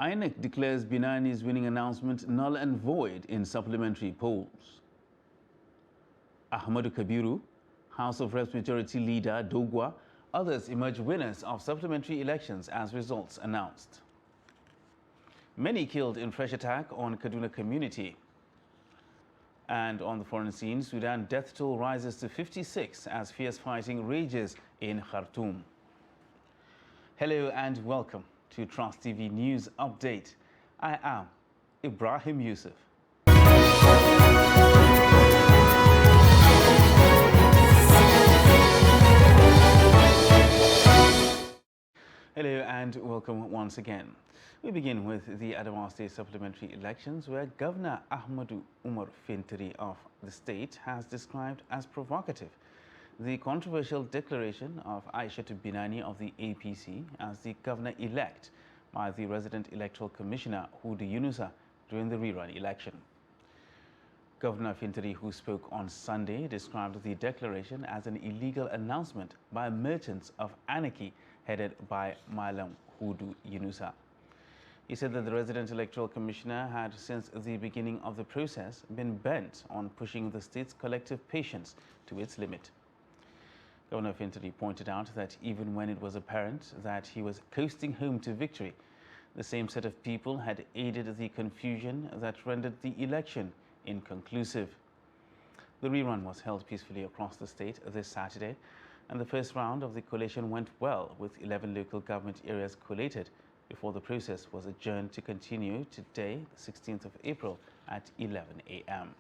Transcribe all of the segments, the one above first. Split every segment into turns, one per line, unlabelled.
INEC declares Binani's winning announcement null and void in supplementary polls. Ahmadu Kabiru, House of Reps Majority Leader Doguwa, others emerge winners of supplementary elections as results announced. Many killed in fresh attack on Kaduna community. And on the foreign scene, Sudan death toll rises to 56 as fierce fighting rages in Khartoum. Hello and welcome to Trust TV News Update. I am Ibrahim Yusuf. Hello and welcome once again. We begin with the Adamawa State supplementary elections, where Governor Ahmadu Umar Fintiri of the state has described as provocative the controversial declaration of Aishatu Binani of the APC as the governor-elect by the resident electoral commissioner Hudu Yunusa during the rerun election. Governor Fintiri, who spoke on Sunday, described the declaration as an illegal announcement by merchants of anarchy headed by Malam Hudu Yunusa. He said that the resident electoral commissioner had, since the beginning of the process, been bent on pushing the state's collective patience to its limit. Governor Fintiri pointed out that even when it was apparent that he was coasting home to victory, the same set of people had aided the confusion that rendered the election inconclusive. The rerun was held peacefully across the state this Saturday, and the first round of the collation went well, with 11 local government areas collated before the process was adjourned to continue today, the 16th of April at 11 a.m.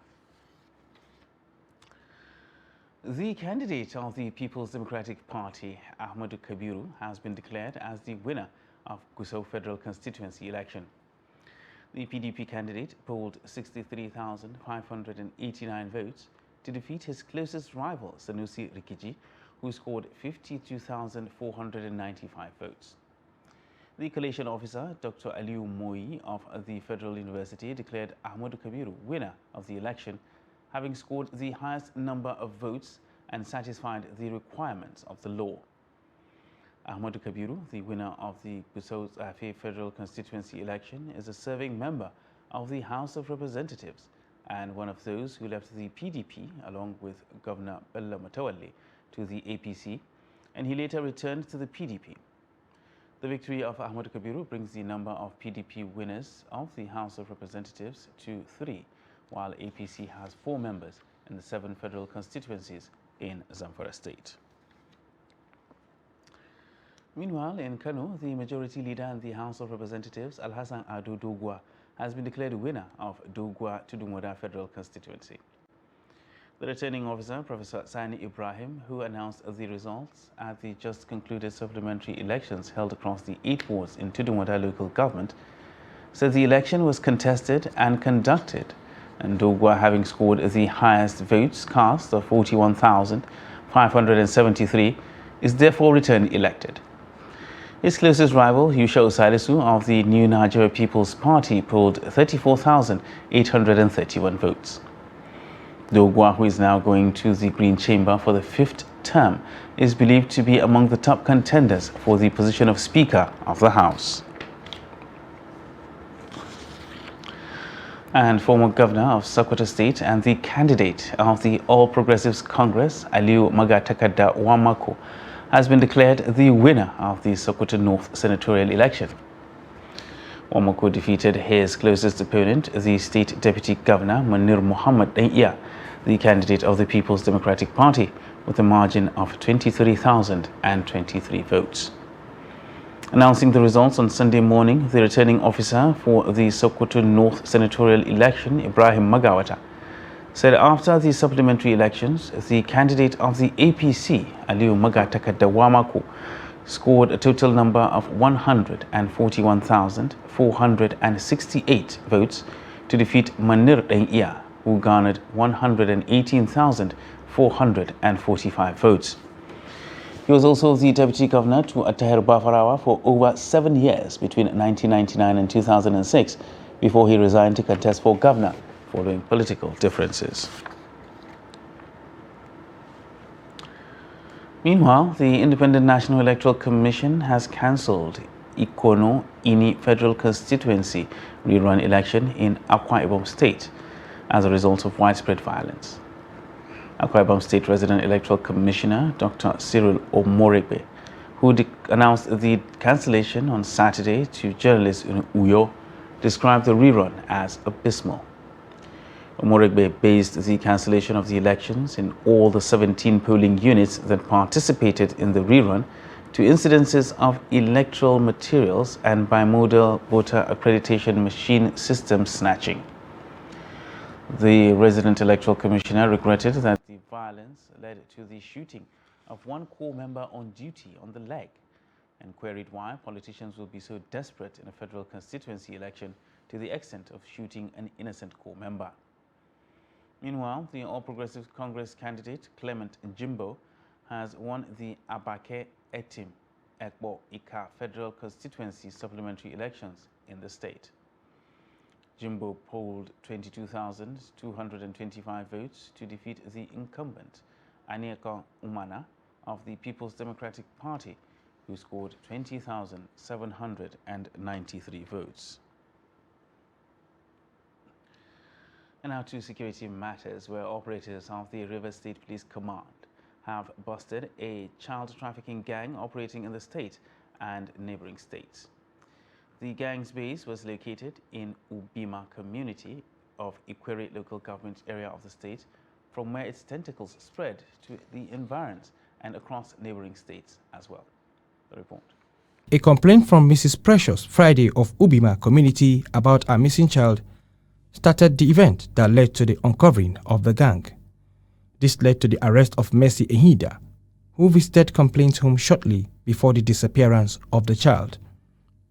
The candidate of the People's Democratic Party, Ahmadu Kabiru, has been declared as the winner of Gusau Federal Constituency election. The PDP candidate polled 63,589 votes to defeat his closest rival, Sanusi Rikiji, who scored 52,495 votes. The collation officer, Dr. Aliu Moi of the Federal University, declared Ahmadu Kabiru winner of the election, having scored the highest number of votes and satisfied the requirements of the law. Ahmadu Kabiru, the winner of the Gusau Federal Constituency election, is a serving member of the House of Representatives and one of those who left the PDP along with Governor Bello Matawalle to the APC, and he later returned to the PDP. The victory of Ahmadu Kabiru brings the number of PDP winners of the House of Representatives to 3, while APC has 4 members in the 7 federal constituencies in Zamfara State. Meanwhile, in Kano, the majority leader in the House of Representatives, Alhassan Ado Doguwa, has been declared winner of Doguwa Tudunwada Federal Constituency. The returning officer, Professor Sani Ibrahim, who announced the results at the just concluded supplementary elections held across the 8 wards in Tudunwada local government, said the election was contested and conducted, and Doguwa, having scored the highest votes cast of 41,573, is therefore returned elected. His closest rival, Yusha Salisu of the New Nigeria People's Party, polled 34,831 votes. Doguwa, who is now going to the Green Chamber for the 5th term, is believed to be among the top contenders for the position of Speaker of the House. And former governor of Sokoto State and the candidate of the All Progressives Congress, Aliu Magatakada Wamako, has been declared the winner of the Sokoto North senatorial election. Wamako defeated his closest opponent, the state deputy governor, Munir Muhammad Danya, the candidate of the People's Democratic Party, with a margin of 23,023 votes. Announcing the results on Sunday morning, the returning officer for the Sokoto North senatorial election, Ibrahim Magawata, said after the supplementary elections, the candidate of the APC, Aliu Magatakada Wamako, scored a total number of 141,468 votes to defeat Munir Danya, who garnered 118,445 votes. He was also the deputy governor to Attaher Bafarawa for over 7 years between 1999 and 2006, before he resigned to contest for governor following political differences. Meanwhile, the Independent National Electoral Commission has cancelled Ikono Ini Federal Constituency rerun election in Akwa Ibom State as a result of widespread violence. Akwa Ibom State Resident Electoral Commissioner Dr. Cyril Omoregbe, who announced the cancellation on Saturday to journalists in Uyo, described the rerun as abysmal. Omoregbe based the cancellation of the elections in all the 17 polling units that participated in the rerun to incidences of electoral materials and bimodal voter accreditation machine system snatching. The resident electoral commissioner regretted that the violence led to the shooting of one corps member on duty on the leg and queried why politicians will be so desperate in a federal constituency election to the extent of shooting an innocent corps member. Meanwhile, the All Progressive Congress candidate Clement Jimbo has won the Abake Etim Ekbo Ika Federal Constituency supplementary elections in the state. Jimbo polled 22,225 votes to defeat the incumbent Anieka Umana of the People's Democratic Party, who scored 20,793 votes. And now to security matters, where operators of the Rivers State Police Command have busted a child trafficking gang operating in the state and neighboring states. The gang's base was located in Ubima community of Ikwere local government area of the state, from where its tentacles spread to the environs and across neighboring states as well. The report.
A complaint from Mrs. Precious Friday of Ubima community about a missing child started the event that led to the uncovering of the gang. This led to the arrest of Mercy Ehida, who visited complaints home shortly before the disappearance of the child.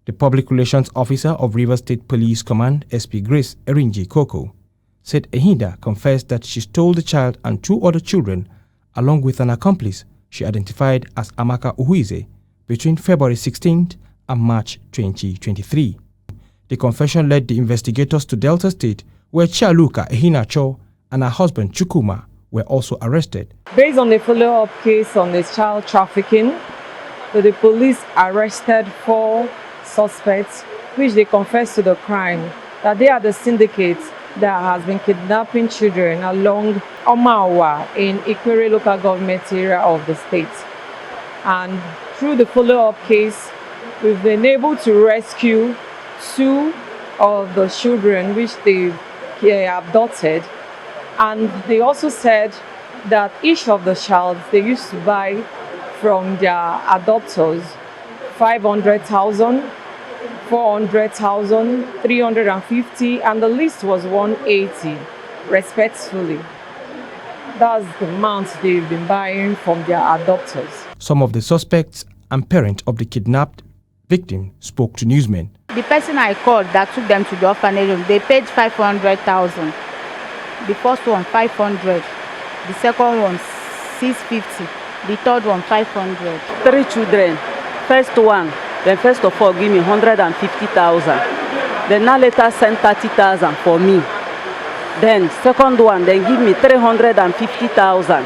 The Public Relations Officer of Rivers State Police Command, SP Grace Erinji Koko, said Ehida confessed that she stole the child and two other children along with an accomplice she identified as Amaka Uhuize between February 16th and March 2023. The confession led the investigators to Delta State, where Chialuka Ehinacho and her husband Chukuma were also arrested.
Based on a follow-up case on this child trafficking, the police arrested 4 suspects, which they confessed to the crime, that they are the syndicate that has been kidnapping children along Omawa in Ikwere local government area of the state. And through the follow-up case, we've been able to rescue 2 of the children which they abducted, and they also said that each of the child they used to buy from their adopters 500,000, 400,000, 350, and the list was 180 respectfully. That's the amount they've been buying from their adopters.
Some of the suspects and parents of the kidnapped victim spoke to newsmen.
The person I called that took them to the orphanage, they paid 500,000. The first one 500, the second one 650, the third one 500.
3 children. First one, then first of all give me 150,000. Then now later send 30,000 for me. Then second one, then give me 350,000.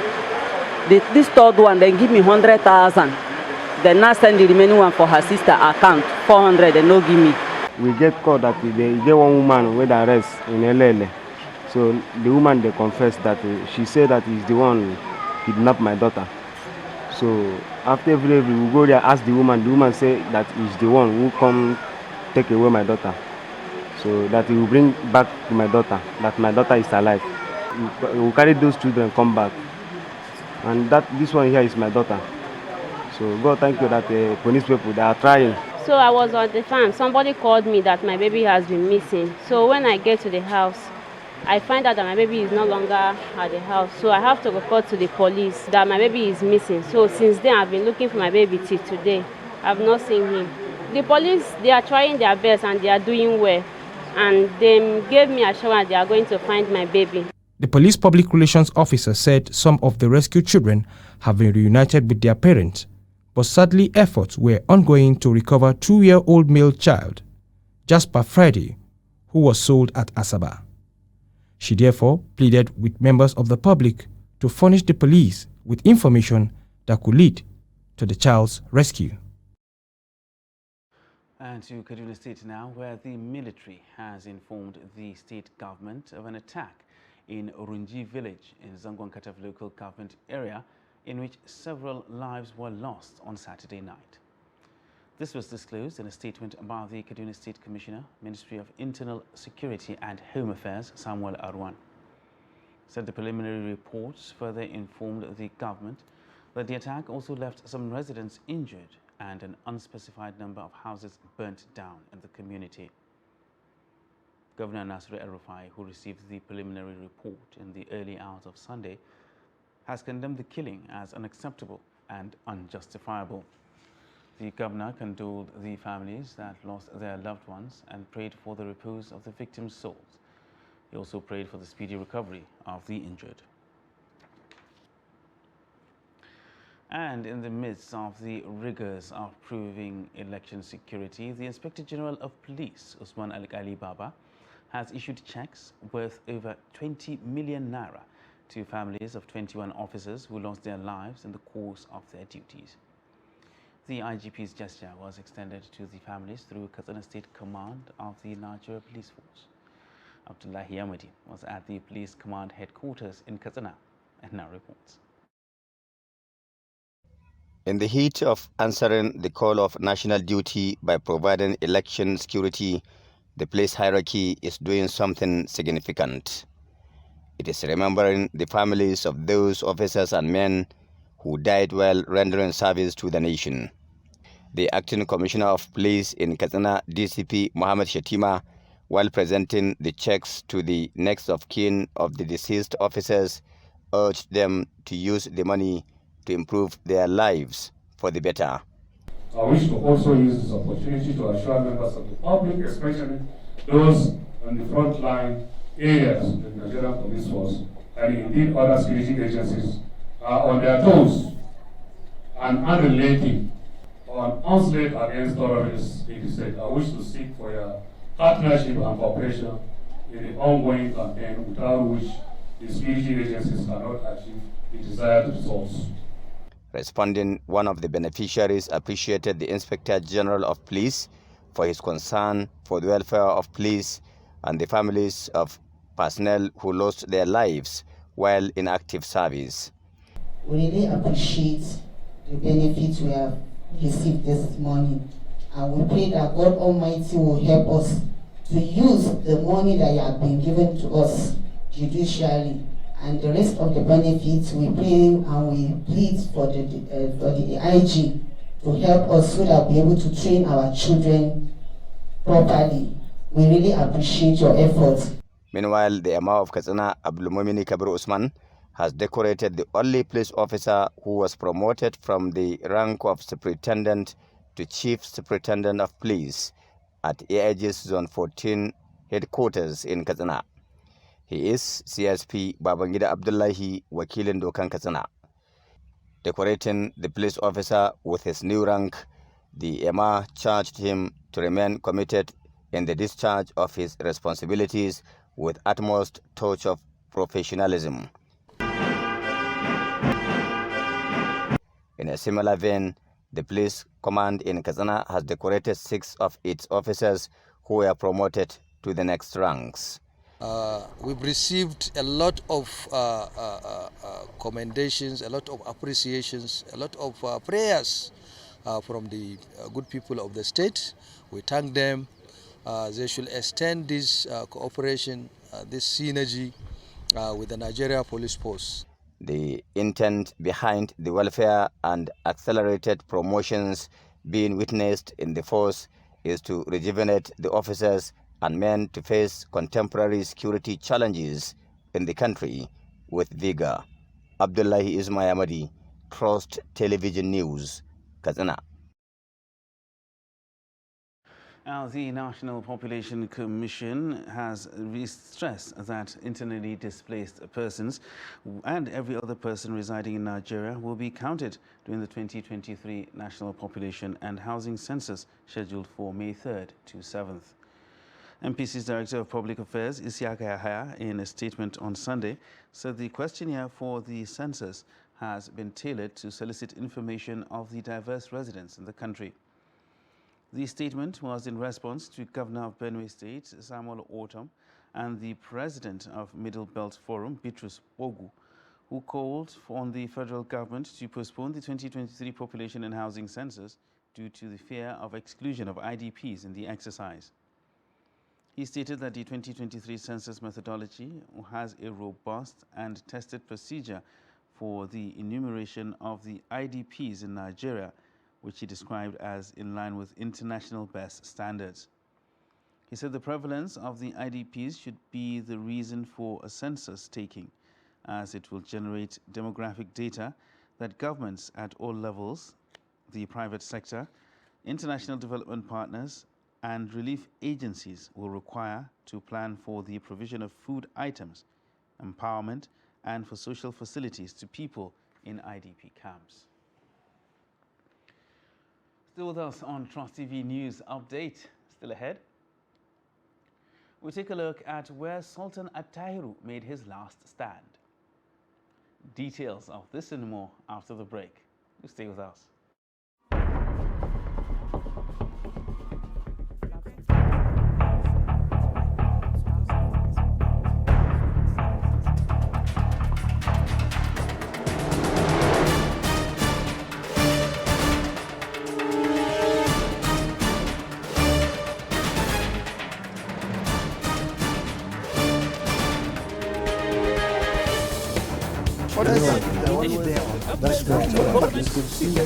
This third one, then give me 100,000. Then now send the remaining one for her sister account, 400, and no give me.
We get called that they get one woman with arrest in LL. So the woman, they confessed that she said that he's the one kidnapped my daughter. So after every we go there, ask the woman say that he's the one who come take away my daughter. So that he will bring back to my daughter, that my daughter is alive. He will carry those children come back. And that this one here is my daughter. So God thank you that the police people, they are trying.
So I was on the farm. Somebody called me that my baby has been missing. So when I get to the house, I find out that my baby is no longer at the house. So I have to report to the police that my baby is missing. So since then, I've been looking for my baby till today. I've not seen him. The police, they are trying their best and they are doing well. And they gave me assurance they are going to find my baby.
The police public relations officer said some of the rescued children have been reunited with their parents, but sadly efforts were ongoing to recover 2-year-old male child, Jasper Friday, who was sold at Asaba. She therefore pleaded with members of the public to furnish the police with information that could lead to the child's rescue.
And to Kaduna State now, where the military has informed the state government of an attack in Urunji village in Zangon Kataf local government area, in which several lives were lost on Saturday night. This was disclosed in a statement by the Kaduna State Commissioner, Ministry of Internal Security and Home Affairs, Samuel Arwan. Said the preliminary reports further informed the government that the attack also left some residents injured and an unspecified number of houses burnt down in the community. Governor Nasir El-Rufai, who received the preliminary report in the early hours of Sunday, has condemned the killing as unacceptable and unjustifiable. The governor condoled the families that lost their loved ones and prayed for the repose of the victims' souls. He also prayed for the speedy recovery of the injured. And in the midst of the rigors of proving election security, the Inspector General of Police, Usman Ali Baba, has issued checks worth over 20 million naira to families of 21 officers who lost their lives in the course of their duties. The IGP's gesture was extended to the families through Katsina State Command of the Nigeria Police Force. Abdullahi Yamadi was at the Police Command headquarters in Katsina and now reports.
In the heat of answering the call of national duty by providing election security, the police hierarchy is doing something significant. It is remembering the families of those officers and men who died while rendering service to the nation. The Acting Commissioner of Police in Katsina, DCP Mohammed Shatima, while presenting the checks to the next of kin of the deceased officers, urged them to use the money to improve their lives for the better.
I wish to also use this opportunity to assure members of the public, especially those on the front line areas of the Nigerian Police Force, and indeed other security agencies, are on their toes and unrelenting on onslaught against terrorists in the state. I wish to seek for your partnership and cooperation in the ongoing campaign, without which the security agencies cannot achieve the desired results.
Responding, one of the beneficiaries appreciated the Inspector General of Police for his concern for the welfare of police and the families of personnel who lost their lives while in active service.
We really appreciate the benefits we have received this morning, and we pray that God Almighty will help us to use the money that has been given to us judicially, and the rest of the benefits we pray and we plead for the IG to help us so that we'll be able to train our children properly. We really appreciate your efforts.
Meanwhile, the Emir of Katsina, Abdulmumini Kabir Usman, has decorated the only police officer who was promoted from the rank of superintendent to chief superintendent of police at AIG's Zone 14 headquarters in Katsina. He is CSP Babangida Abdullahi, Wakilin Dokan Katsina. Decorating the police officer with his new rank, the Emir charged him to remain committed in the discharge of his responsibilities with utmost touch of professionalism. In a similar vein, the police command in Katsina has decorated 6 of its officers who were promoted to the next ranks.
We've received a lot of commendations, a lot of appreciations, a lot of prayers from the good people of the state. We thank them. They should extend this cooperation, this synergy with the Nigeria Police Force.
The intent behind the welfare and accelerated promotions being witnessed in the force is to rejuvenate the officers and men to face contemporary security challenges in the country with vigor. Abdullahi Ismail Ahmadi, Trust Television News, Katsina.
Now, the National Population Commission has stressed that internally displaced persons and every other person residing in Nigeria will be counted during the 2023 National Population and Housing Census scheduled for May 3rd to 7th. MPC's Director of Public Affairs, Isiaka Yahaya, in a statement on Sunday, said the questionnaire for the census has been tailored to solicit information of the diverse residents in the country. The statement was in response to Governor of Benue State, Samuel Ortom, and the President of Middle Belt Forum, Bitrus Ogu, who called on the federal government to postpone the 2023 population and housing census due to the fear of exclusion of IDPs in the exercise. He stated that the 2023 census methodology has a robust and tested procedure for the enumeration of the IDPs in Nigeria, which he described as in line with international best standards. He said the prevalence of the IDPs should be the reason for a census taking, as it will generate demographic data that governments at all levels, the private sector, international development partners, and relief agencies will require to plan for the provision of food items, empowerment, and for social facilities to people in IDP camps. Still with us on Trust TV News Update. Still ahead, we take a look at where Sultan Attahiru made his last stand. Details of this and more after the break. You stay with us.
That's great. It's good to see you.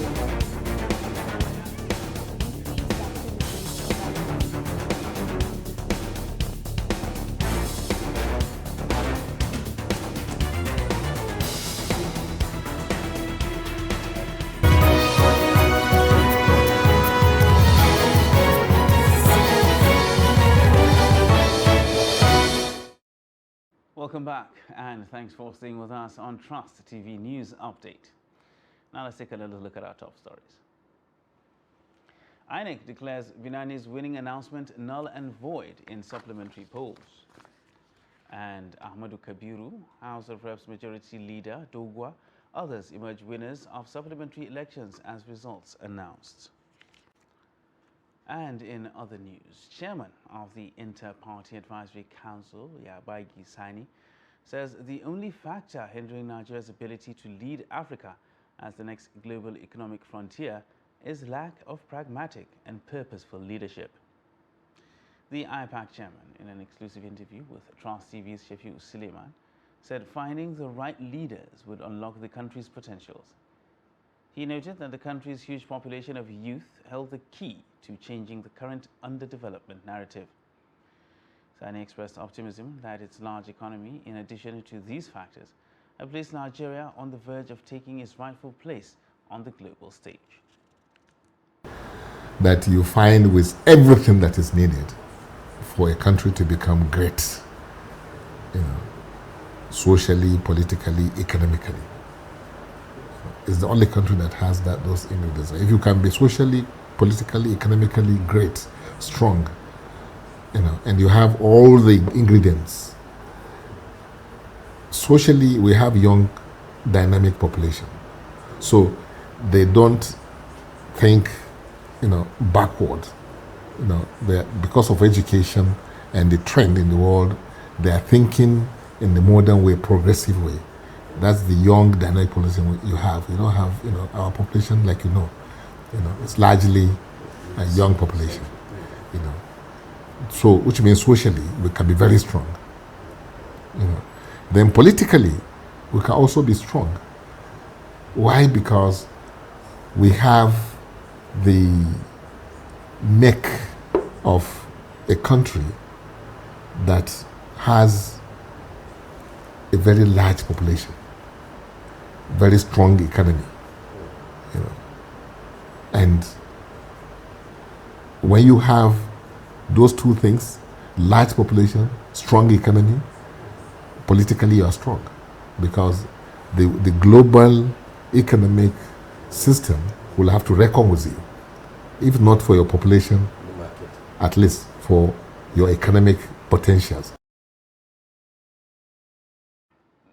Welcome back, and thanks for staying with us on Trust TV News Update. Now let's take a little look at our top stories. INEC declares Binani's winning announcement null and void in supplementary polls. And Ahmadu Kabiru, House of Reps Majority Leader Dogwa, others emerge winners of supplementary elections as results announced. And in other news, Chairman of the Inter-Party Advisory Council, Yabaigi Sani, says the only factor hindering Nigeria's ability to lead Africa as the next global economic frontier is lack of pragmatic and purposeful leadership. The IPAC chairman, in an exclusive interview with Trust TV's Shafiu Suleiman, said finding the right leaders would unlock the country's potentials. He noted that the country's huge population of youth held the key to changing the current underdevelopment narrative. Sani expressed optimism that its large economy, in addition to these factors, have placed Nigeria on the verge of taking its rightful place on the global stage.
That you find with everything that is needed for a country to become great, socially, politically, economically. It's the only country that has those ingredients. If you can be socially, politically, economically great, strong, and you have all the ingredients. Socially, we have young, dynamic population, so they don't think, backward. Because of education and the trend in the world, they are thinking in the modern way, progressive way. That's the young, dynamic population you have. You don't have, our population like it's largely a young population. So, which means socially we can be very strong. Then politically, we can also be strong. Why? Because we have the neck of a country that has a very large population, very strong economy. And when you have those two things, large population, strong economy, politically you are strong, because the global economic system will have to reckon with you, if not for your population, at least for your economic potentials.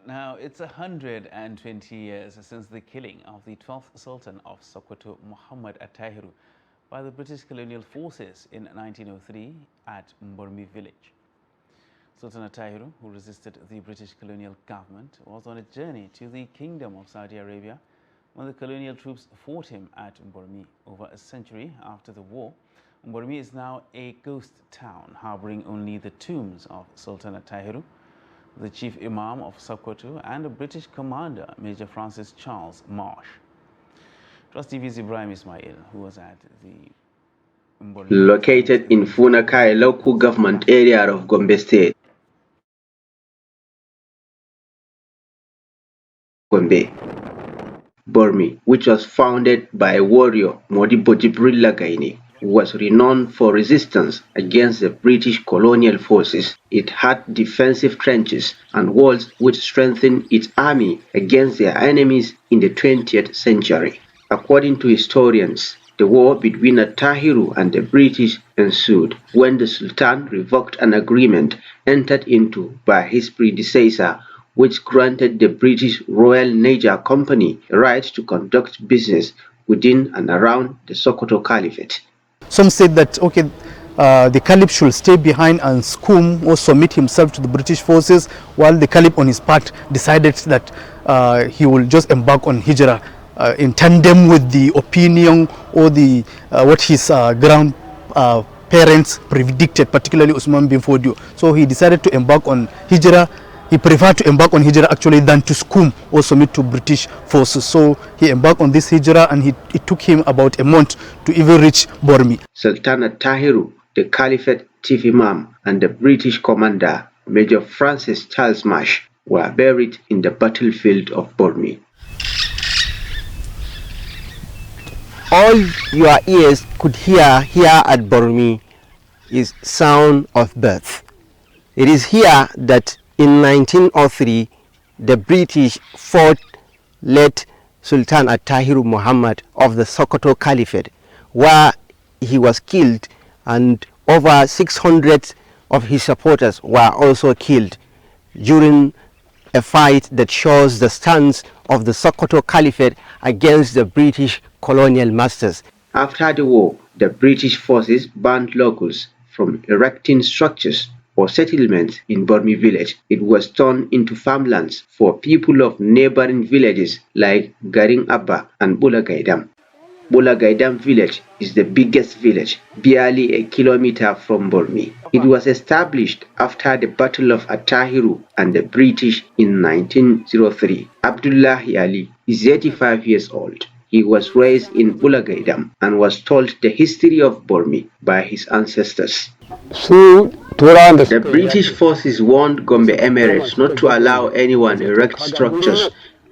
Now, it's 120 years since the killing of the 12th Sultan of Sokoto, Muhammad Attahiru, by the British colonial forces in 1903 at Mbormi village. Sultan Attahiru, who resisted the British colonial government, was on a journey to the Kingdom of Saudi Arabia when the colonial troops fought him at Mbormi. Over a century after the war, Mbormi is now a ghost town, harboring only the tombs of Sultan Attahiru, the chief imam of Sokoto, and a British commander, Major Francis Charles Marsh. Trust TV's Ibrahim Ismail, who was at the Mbormi.
Located in Funakai local government area of Gombe State, Gombe, Bormi, which was founded by warrior Modibo Jibril Lagaini, was renowned for resistance against the British colonial forces. It had defensive trenches and walls which strengthened its army against their enemies in the 20th century. According to historians, the war between Attahiru and the British ensued when the Sultan revoked an agreement entered into by his predecessor, which granted the British Royal Niger Company the right to conduct business within and around the Sokoto Caliphate.
Some said that, okay, the Caliph should stay behind and Skum or submit himself to the British forces, while the Caliph on his part decided that he will just embark on Hijrah in tandem with the opinion or the what his grandparents predicted, particularly Usman bin Fodio. So he decided to embark on Hijrah. He preferred to embark on Hijrah actually than to Skum or submit to British forces. So he embarked on this Hijrah, and it took him about a month to even reach Bormi.
Sultan Attahiru, the Caliphate chief imam, and the British commander, Major Francis Charles Marsh, were buried in the battlefield of Bormi.
All your ears could hear here at Bormi is sound of birth. It is here that in 1903, the British fought late Sultan Attahiru Muhammad of the Sokoto Caliphate, where he was killed, and over 600 of his supporters were also killed during a fight that shows the stance of the Sokoto Caliphate against the British colonial masters.
After the war, the British forces banned locals from erecting structures or settlements in Bormi village. It was turned into farmlands for people of neighboring villages like Garing Abba and Bulagaidam. Bulagaidam village is the biggest village, barely a kilometer from Bormi. It was established after the Battle of Attahiru and the British in 1903. Abdullah Ali is 85 years old. He was raised in Bulagaidam and was told the history of Bormi by his ancestors. The British forces warned Gombe Emirates not to allow anyone erect structures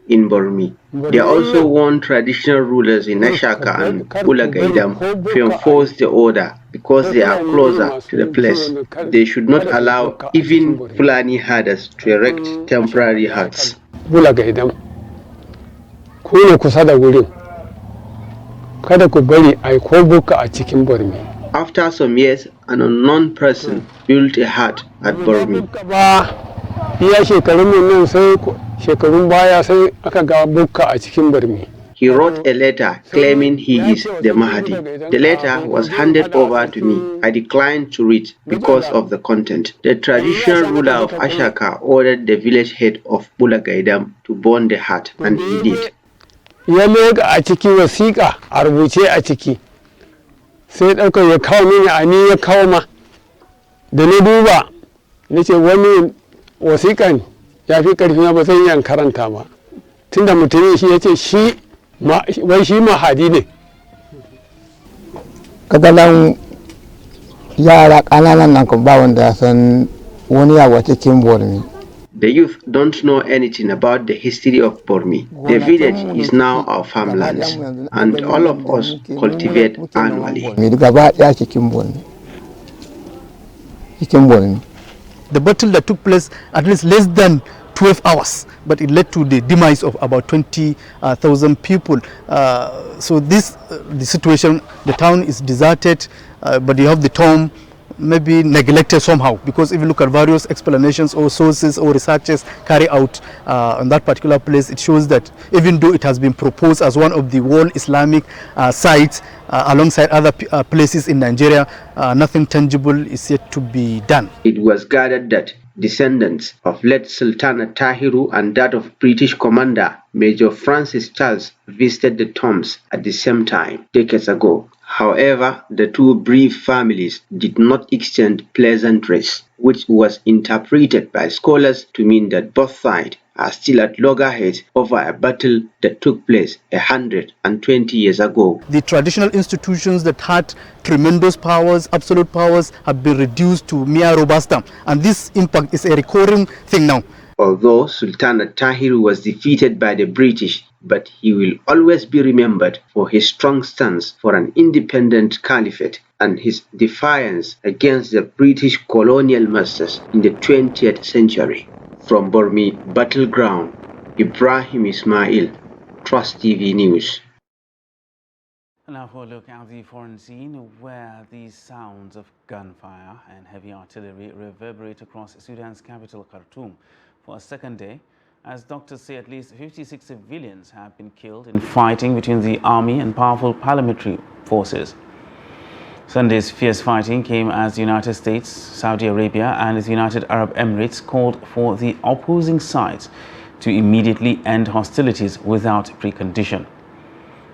in Bormi. They also warned traditional rulers in Ashaka and Bulagaidam to enforce the order because they are closer to the place. They should not allow even Fulani herders to erect temporary huts.
Bulagaidam, kuna kusa da wurin, kada ku bari ai ko buka a cikin Bormi.
After some years, an unknown person built a hut at Bormi. He wrote a letter claiming he is the Mahdi. The letter was handed over to me. I declined to read because of the content. The traditional ruler of Ashaka ordered the village head of Bulagaidam to burn the hut, and he did.
Sai ɗauka ya kawo mini a ni ya kawo ma da na duba nace wani wasiƙan ya fi ƙarfi na ba zan iya karanta ma tunda mutumin shi yace shi wai shi mahadi ne
kagalan yara ƙananan nan kan ba wanda ya san wani yawa cikin Bormi.
The youth don't know anything about the history of Bormi. The village is now our farmlands, and all of us cultivate annually.
The battle that took place at least less than 12 hours, but it led to the demise of about 20,000 people. So the situation, the town is deserted, but you have the tomb maybe neglected somehow, because if you look at various explanations or sources or researches carried out on that particular place, it shows that even though it has been proposed as one of the world Islamic sites alongside other places in Nigeria, nothing tangible is yet to be done.
It was gathered that descendants of late Sultana Tahiru and that of British commander Major Francis Charles visited the tombs at the same time decades ago. However, the two bereaved families did not exchange pleasantries, which was interpreted by scholars to mean that both sides are still at loggerheads over a battle that took place 120 years ago.
The traditional institutions that had tremendous powers, absolute powers, have been reduced to mere rubber stamp, and this impact is a recurring thing now.
Although Sultan Tahiru was defeated by the British, but he will always be remembered for his strong stance for an independent caliphate and his defiance against the British colonial masters in the 20th century. From Bormi Battleground, Ibrahim Ismail, Trust TV News.
Now for a look at the foreign scene, where the sounds of gunfire and heavy artillery reverberate across Sudan's capital, Khartoum, for a second day, as doctors say at least 56 civilians have been killed in fighting between the army and powerful paramilitary forces. Sunday's fierce fighting came as the United States, Saudi Arabia and the United Arab Emirates called for the opposing sides to immediately end hostilities without precondition.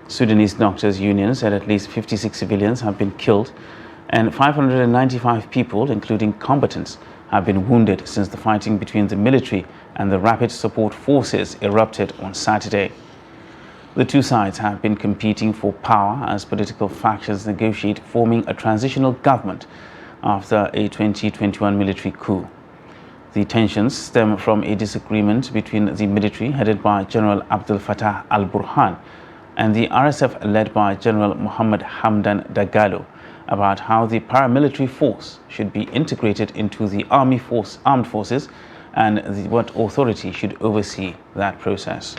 Sudanese Doctors Union said at least 56 civilians have been killed and 595 people, including combatants, have been wounded since the fighting between the military and the Rapid Support Forces erupted on Saturday. The two sides have been competing for power as political factions negotiate forming a transitional government after a 2021 military coup. The tensions stem from a disagreement between the military headed by General Abdel Fattah al-Burhan and the RSF led by General Mohammed Hamdan Dagalo about how the paramilitary force should be integrated into the armed forces and what authority should oversee that process.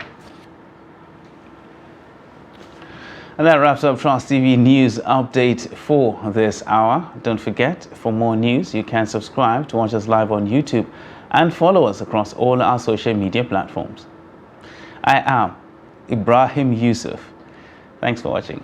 And that wraps up Trust TV News Update for this hour. Don't forget, for more news, you can subscribe to watch us live on YouTube and follow us across all our social media platforms. I am Ibrahim Yusuf. Thanks for watching.